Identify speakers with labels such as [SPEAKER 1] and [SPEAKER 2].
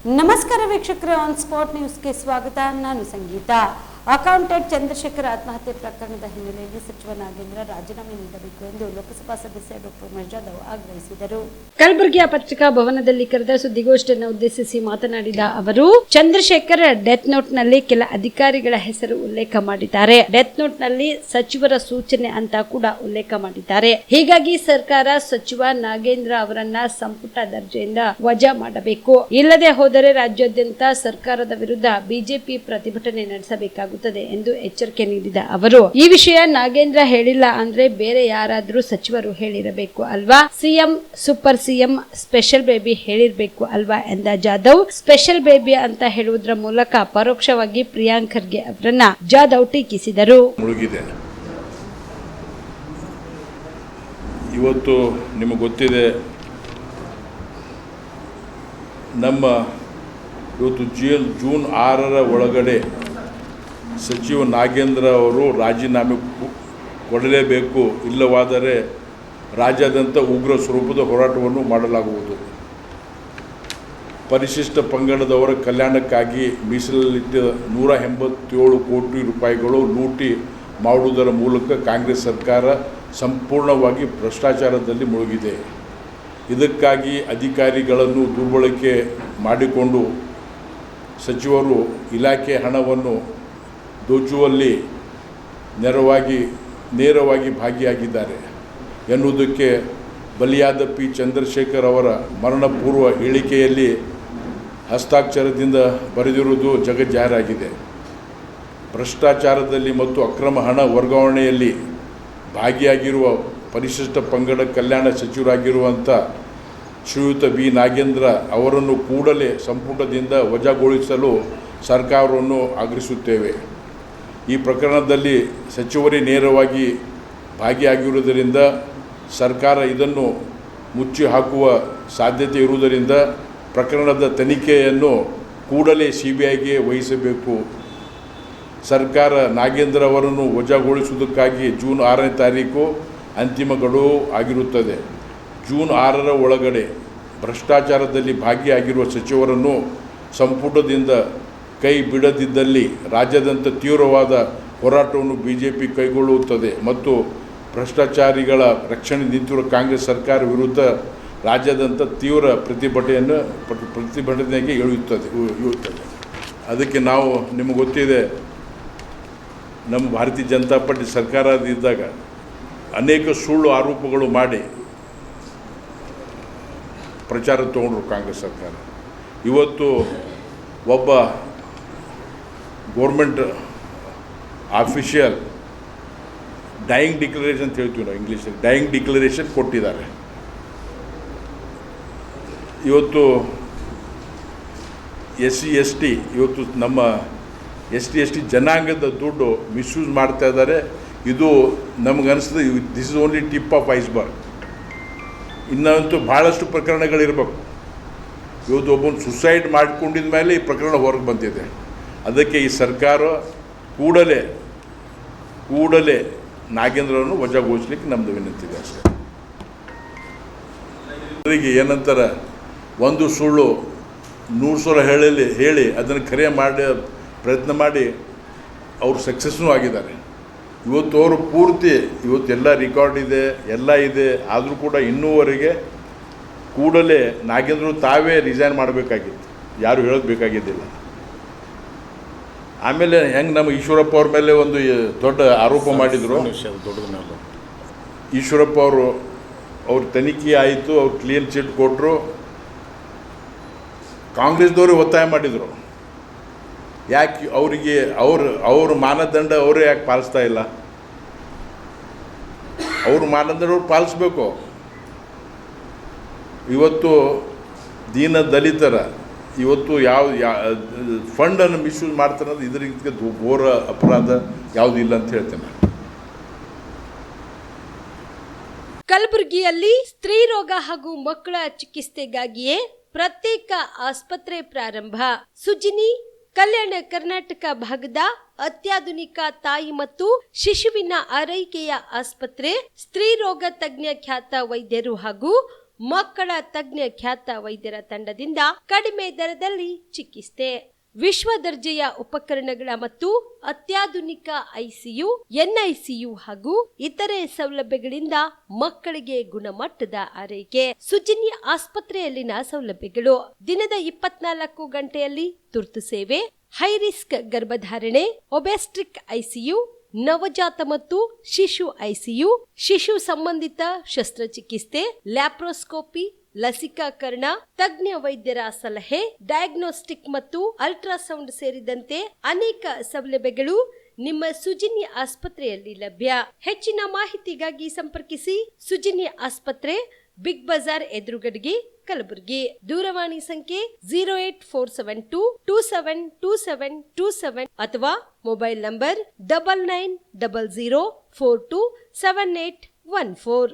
[SPEAKER 1] ನಮಸ್ಕಾರ ವೀಕ್ಷಕರೇ, on spot ನ್ಯೂಸ್ಗೆ ಸ್ವಾಗತ. ನಾನು ಸಂಗೀತ. ಅಕೌಂಟೆಂಟ್ ಚಂದ್ರಶೇಖರ್ ಆತ್ಮಹತ್ಯೆ ಪ್ರಕರಣದ ಹಿನ್ನೆಲೆಯಲ್ಲಿ ಸಚಿವ ನಾಗೇಂದ್ರ ರಾಜೀನಾಮೆ ನೀಡಬೇಕು ಎಂದು ಲೋಕಸಭಾ ಸದಸ್ಯ ಡಾಕ್ಟರ್ ಉಮೇಶ್ ಜಾಧವ್ ಆಗ್ರಹಿಸಿದರು. ಕಲಬುರಗಿಯ ಪತ್ರಿಕಾ ಭವನದಲ್ಲಿ ಕರೆದ ಸುದ್ದಿಗೋಷ್ಠಿಯನ್ನು ಉದ್ದೇಶಿಸಿ ಮಾತನಾಡಿದ ಅವರು, ಚಂದ್ರಶೇಖರ್ ಡೆತ್ ನೋಟ್ ನಲ್ಲಿ ಕೆಲ ಅಧಿಕಾರಿಗಳ ಹೆಸರು ಉಲ್ಲೇಖ ಮಾಡಿದ್ದಾರೆ. ಡೆತ್ ನೋಟ್ ನಲ್ಲಿ ಸಚಿವರ ಸೂಚನೆ ಅಂತ ಕೂಡ ಉಲ್ಲೇಖ ಮಾಡಿದ್ದಾರೆ. ಹೀಗಾಗಿ ಸರ್ಕಾರ ಸಚಿವ ನಾಗೇಂದ್ರ ಅವರನ್ನ ಸಂಪುಟ ದರ್ಜೆಯಿಂದ ವಜಾ ಮಾಡಬೇಕು. ಇಲ್ಲದೆ ಹೋದರೆ ರಾಜ್ಯಾದ್ಯಂತ ಸರ್ಕಾರದ ವಿರುದ್ಧ ಬಿಜೆಪಿ ಪ್ರತಿಭಟನೆ ನಡೆಸಬೇಕಾಗುತ್ತದೆ ಎಂದು ಎಚ್ಚರಿಕೆ ನೀಡಿದ ಅವರು, ಈ ವಿಷಯ ನಾಗೇಂದ್ರ ಹೇಳಿಲ್ಲ ಅಂದ್ರೆ ಬೇರೆ ಯಾರಾದ್ರೂ ಸಚಿವರು ಹೇಳಿರಬೇಕು ಅಲ್ವಾ? CM, super CM, special baby ಹೇಳಿರ್ಬೇಕು ಅಲ್ವಾ ಎಂದ ಜಾಧವ್, ಸ್ಪೆಷಲ್ ಬೇಬಿ ಅಂತ ಹೇಳುವುದರ ಮೂಲಕ ಪರೋಕ್ಷವಾಗಿ ಪ್ರಿಯಾಂಕ್ ಖರ್ಗೆ ಅವರನ್ನ ಜಾಧವ್ ಟೀಕಿಸಿದರು.
[SPEAKER 2] ಇವತ್ತು ನಿಮಗೆ ಗೊತ್ತಿದೆ, ಇವತ್ತು ಜೂನ್ 6ರ ಒಳಗಡೆ ಸಚಿವ ನಾಗೇಂದ್ರ ಅವರು ರಾಜೀನಾಮೆ ಕೊಡಲೇಬೇಕು. ಇಲ್ಲವಾದರೆ ರಾಜ್ಯಾದ್ಯಂತ ಉಗ್ರ ಸ್ವರೂಪದ ಹೋರಾಟವನ್ನು ಮಾಡಲಾಗುವುದು. ಪರಿಶಿಷ್ಟ ಪಂಗಡದವರ ಕಲ್ಯಾಣಕ್ಕಾಗಿ ಮೀಸಲಿಟ್ಟ 187 ಕೋಟಿ ರೂಪಾಯಿಗಳು ಲೂಟಿ ಮಾಡುವುದರ ಮೂಲಕ ಕಾಂಗ್ರೆಸ್ ಸರ್ಕಾರ ಸಂಪೂರ್ಣವಾಗಿ ಭ್ರಷ್ಟಾಚಾರದಲ್ಲಿ ಮುಳುಗಿದೆ. ಇದಕ್ಕಾಗಿ ಅಧಿಕಾರಿಗಳನ್ನು ದುರ್ಬಳಕೆ ಮಾಡಿಕೊಂಡು ಸಚಿವರು ಇಲಾಖೆ ಹಣವನ್ನು ದೋಚುವಲ್ಲಿ ನೇರವಾಗಿ ಭಾಗಿಯಾಗಿದ್ದಾರೆ ಎನ್ನುವುದಕ್ಕೆ ಬಲಿಯಾದ ಪಿ. ಚಂದ್ರಶೇಖರ್ ಅವರ ಮರಣಪೂರ್ವ ಹೇಳಿಕೆಯಲ್ಲಿ ಹಸ್ತಾಕ್ಷರದಿಂದ ಬರೆದಿರುವುದು ಜಗಜ್ಜಾಹೀರಾಗಿದೆ. ಭ್ರಷ್ಟಾಚಾರದಲ್ಲಿ ಮತ್ತು ಅಕ್ರಮ ಹಣ ವರ್ಗಾವಣೆಯಲ್ಲಿ ಭಾಗಿಯಾಗಿರುವ ಪರಿಶಿಷ್ಟ ಪಂಗಡ ಕಲ್ಯಾಣ ಸಚಿವರಾಗಿರುವಂಥ ಶ್ರೀಯುತ ಬಿ. ನಾಗೇಂದ್ರ ಅವರನ್ನು ಕೂಡಲೇ ಸಂಪುಟದಿಂದ ವಜಾಗೊಳಿಸಲು ಸರ್ಕಾರವನ್ನು ಆಗ್ರಹಿಸುತ್ತೇವೆ. ಈ ಪ್ರಕರಣದಲ್ಲಿ ಸಚಿವರೇ ನೇರವಾಗಿ ಭಾಗಿಯಾಗಿರುವುದರಿಂದ ಸರ್ಕಾರ ಇದನ್ನು ಮುಚ್ಚಿ ಹಾಕುವ ಸಾಧ್ಯತೆ ಇರುವುದರಿಂದ ಪ್ರಕರಣದ ತನಿಖೆಯನ್ನು ಕೂಡಲೇ CBIಗೆ ವಹಿಸಬೇಕು. ಸರ್ಕಾರ ನಾಗೇಂದ್ರ ಅವರನ್ನು ವಜಾಗೊಳಿಸುವುದಕ್ಕಾಗಿ ಜೂನ್ 6ನೇ ತಾರೀಕು ಅಂತಿಮ ಗಡುವು ಆಗಿರುತ್ತದೆ. ಜೂನ್ 6ರ ಒಳಗಡೆ ಭ್ರಷ್ಟಾಚಾರದಲ್ಲಿ ಭಾಗಿಯಾಗಿರುವ ಸಚಿವರನ್ನು ಸಂಪುಟದಿಂದ ಕೈ ಬಿಡದಿದ್ದಲ್ಲಿ ರಾಜ್ಯಾದ್ಯಂತ ತೀವ್ರವಾದ ಹೋರಾಟವನ್ನು ಬಿಜೆಪಿ ಕೈಗೊಳ್ಳುತ್ತದೆ ಮತ್ತು ಭ್ರಷ್ಟಾಚಾರಿಗಳ ರಕ್ಷಣೆ ನಿಂತಿರುವ ಕಾಂಗ್ರೆಸ್ ಸರ್ಕಾರ ವಿರುದ್ಧ ರಾಜ್ಯಾದ್ಯಂತ ತೀವ್ರ ಪ್ರತಿಭಟನೆಗೆ ಇಳಿಯುತ್ತದೆ. ಅದಕ್ಕೆ ನಾವು ನಿಮಗೆ ಗೊತ್ತಿದೆ, ನಮ್ಮ ಭಾರತೀಯ ಜನತಾ ಪಾರ್ಟಿ ಸರ್ಕಾರದಿದ್ದಾಗ ಅನೇಕ ಸುಳ್ಳು ಆರೋಪಗಳು ಮಾಡಿ ಪ್ರಚಾರ ತಗೊಂಡ್ರು ಕಾಂಗ್ರೆಸ್ ಸರ್ಕಾರ. ಇವತ್ತು ಒಬ್ಬ ಗೌರ್ಮೆಂಟ್ ಆಫೀಷಿಯಲ್ ಡೈಯಿಂಗ್ ಡಿಕ್ಲರೇಷನ್ ಅಂತ ಹೇಳ್ತೀವಿ ನಾವು ಇಂಗ್ಲೀಷಲ್ಲಿ, ಡೈಯಿಂಗ್ ಡಿಕ್ಲರೇಷನ್ ಕೊಟ್ಟಿದ್ದಾರೆ. ಇವತ್ತು SC/ST ಇವತ್ತು ನಮ್ಮ ST ಜನಾಂಗದ ದುಡ್ಡು ಮಿಸ್ಯೂಸ್ ಮಾಡ್ತಾ ಇದ್ದಾರೆ. ಇದು ನಮಗನ್ನಿಸ್ತದೆ this is only tip of iceberg. ಇನ್ನಂತೂ ಭಾಳಷ್ಟು ಪ್ರಕರಣಗಳಿರಬೇಕು. ಇವತ್ತು ಒಬ್ಬನು ಸುಸೈಡ್ ಮಾಡಿಕೊಂಡಿದ ಮೇಲೆ ಈ ಪ್ರಕರಣ ಹೊರಗೆ ಬಂದಿದೆ. ಅದಕ್ಕೆ ಈ ಸರ್ಕಾರ ಕೂಡಲೇ ನಾಗೇಂದ್ರವನ್ನು ವಜಾಗೊಳಿಸಲಿಕ್ಕೆ ನಮ್ಮದು ವಿನಂತಿ ಇದೆ ಅಷ್ಟೇ. ಅವರಿಗೆ ಏನಂತಾರೆ, ಒಂದು ಸುಳ್ಳು 100 ಸಲ ಹೇಳಿ ಅದನ್ನು ಕರೆ ಮಾಡಿ ಪ್ರಯತ್ನ ಮಾಡಿ ಅವರು ಸಕ್ಸಸ್ನೂ ಆಗಿದ್ದಾರೆ. ಇವತ್ತು ಅವರು ಪೂರ್ತಿ ಎಲ್ಲ ರೆಕಾರ್ಡ್ ಇದೆ, ಎಲ್ಲ ಇದೆ. ಆದರೂ ಕೂಡ ಇನ್ನೂವರೆಗೆ ಕೂಡಲೇ ನಾಗೇಂದ್ರ ತಾವೇ ರಿಸೈನ್ ಮಾಡಬೇಕಾಗಿತ್ತು, ಯಾರು ಹೇಳೋದು ಬೇಕಾಗಿದ್ದಿಲ್ಲ. ಆಮೇಲೆ ಹೆಂಗೆ ನಮ್ಮ ಈಶ್ವರಪ್ಪ ಅವ್ರ ಮೇಲೆ ಒಂದು ದೊಡ್ಡ ಆರೋಪ ಮಾಡಿದರು. ಈಶ್ವರಪ್ಪ ಅವ್ರ ತನಿಖೆ ಆಯಿತು, ಅವ್ರು ಕ್ಲೀನ್ ಚಿಟ್ ಕೊಟ್ಟರು. ಕಾಂಗ್ರೆಸ್ದವರು ಒತ್ತಾಯ ಮಾಡಿದರು, ಯಾಕೆ ಅವರಿಗೆ ಅವ್ರ ಮಾನದಂಡ ಅವರೇ ಯಾಕೆ ಪಾಲಿಸ್ತಾ ಇಲ್ಲ? ಅವ್ರ ಮಾನದಂಡ ಅವ್ರು ಪಾಲಿಸ್ಬೇಕು. ಇವತ್ತು ದೀನ ದಲಿತರ ಇವತ್ತು ಯಾವ ಫಂಡನ್ನು ಮಿಸ್ಯೂಸ್ ಮಾಡ್ತಾರೆ, ಇದರಿಂದ ಘೋರ ಅಪರಾಧ ಯಾವುದೂ ಇಲ್ಲ ಅಂತ ಹೇಳ್ತೇನೆ.
[SPEAKER 1] ಕಲಬುರಗಿಯಲ್ಲಿ ಸ್ತ್ರೀ ರೋಗ ಹಾಗೂ ಮಕ್ಕಳ ಚಿಕಿತ್ಸೆಗಾಗಿಯೇ ಪ್ರತ್ಯೇಕ ಆಸ್ಪತ್ರೆ ಪ್ರಾರಂಭ. ಸುಜಿನಿ ಕಲ್ಯಾಣ ಕರ್ನಾಟಕ ಭಾಗದ ಅತ್ಯಾಧುನಿಕ ತಾಯಿ ಮತ್ತು ಶಿಶುವಿನ ಆರೈಕೆಯ ಆಸ್ಪತ್ರೆ, ಸ್ತ್ರೀ ರೋಗ ತಜ್ಞ ಖ್ಯಾತ ವೈದ್ಯರು ಹಾಗೂ
[SPEAKER 3] ಮಕ್ಕಳ ತಜ್ಞ ಖ್ಯಾತ ವೈದ್ಯರ ತಂಡದಿಂದ ಕಡಿಮೆ ದರದಲ್ಲಿ ಚಿಕಿತ್ಸೆ. ವಿಶ್ವ ದರ್ಜೆಯ ಉಪಕರಣಗಳ ಮತ್ತು ಅತ್ಯಾಧುನಿಕ ಐಸಿಯು, ಎನ್ಐಸಿಯು ಹಾಗೂ ಇತರೆ ಸೌಲಭ್ಯಗಳಿಂದ ಮಕ್ಕಳಿಗೆ ಗುಣಮಟ್ಟದ ಆರೈಕೆ. ಸುಜಿನಿ ಆಸ್ಪತ್ರೆಯಲ್ಲಿನ ಸೌಲಭ್ಯಗಳು: ದಿನದ 24 ಗಂಟೆಯಲ್ಲಿ ತುರ್ತು ಸೇವೆ, ಹೈ ರಿಸ್ಕ್ ಗರ್ಭಧಾರಣೆ, ಒಬೆಸ್ಟ್ರಿಕ್ ಐಸಿಯು, ನವಜಾತ ಮತ್ತು ಶಿಶು ಐಸಿಯು, ಶಿಶು ಸಂಬಂಧಿತ ಶಸ್ತ್ರಚಿಕಿತ್ಸೆ, ಲ್ಯಾಪ್ರೋಸ್ಕೋಪಿ, ಲಸಿಕಾಕರಣ, ತಜ್ಞ ವೈದ್ಯರ ಸಲಹೆ, ಡಯಾಗ್ನೋಸ್ಟಿಕ್ ಮತ್ತು ಅಲ್ಟ್ರಾಸೌಂಡ್ ಸೇರಿದಂತೆ ಅನೇಕ ಸೌಲಭ್ಯಗಳು ನಿಮ್ಮ ಸುಜಿನಿ ಆಸ್ಪತ್ರೆಯಲ್ಲಿ ಲಭ್ಯ. ಹೆಚ್ಚಿನ ಮಾಹಿತಿಗಾಗಿ ಸಂಪರ್ಕಿಸಿ ಸುಜಿನಿ ಆಸ್ಪತ್ರೆ, ಬಿಗ್ ಬಜಾರ್ ಎದುರುಗಡೆಗೆ, ಕಲಬುರಗಿ. ದೂರವಾಣಿ ಸಂಖ್ಯೆ 08472272727 ಅಥವಾ ಮೊಬೈಲ್ ನಂಬರ್ 9900427814.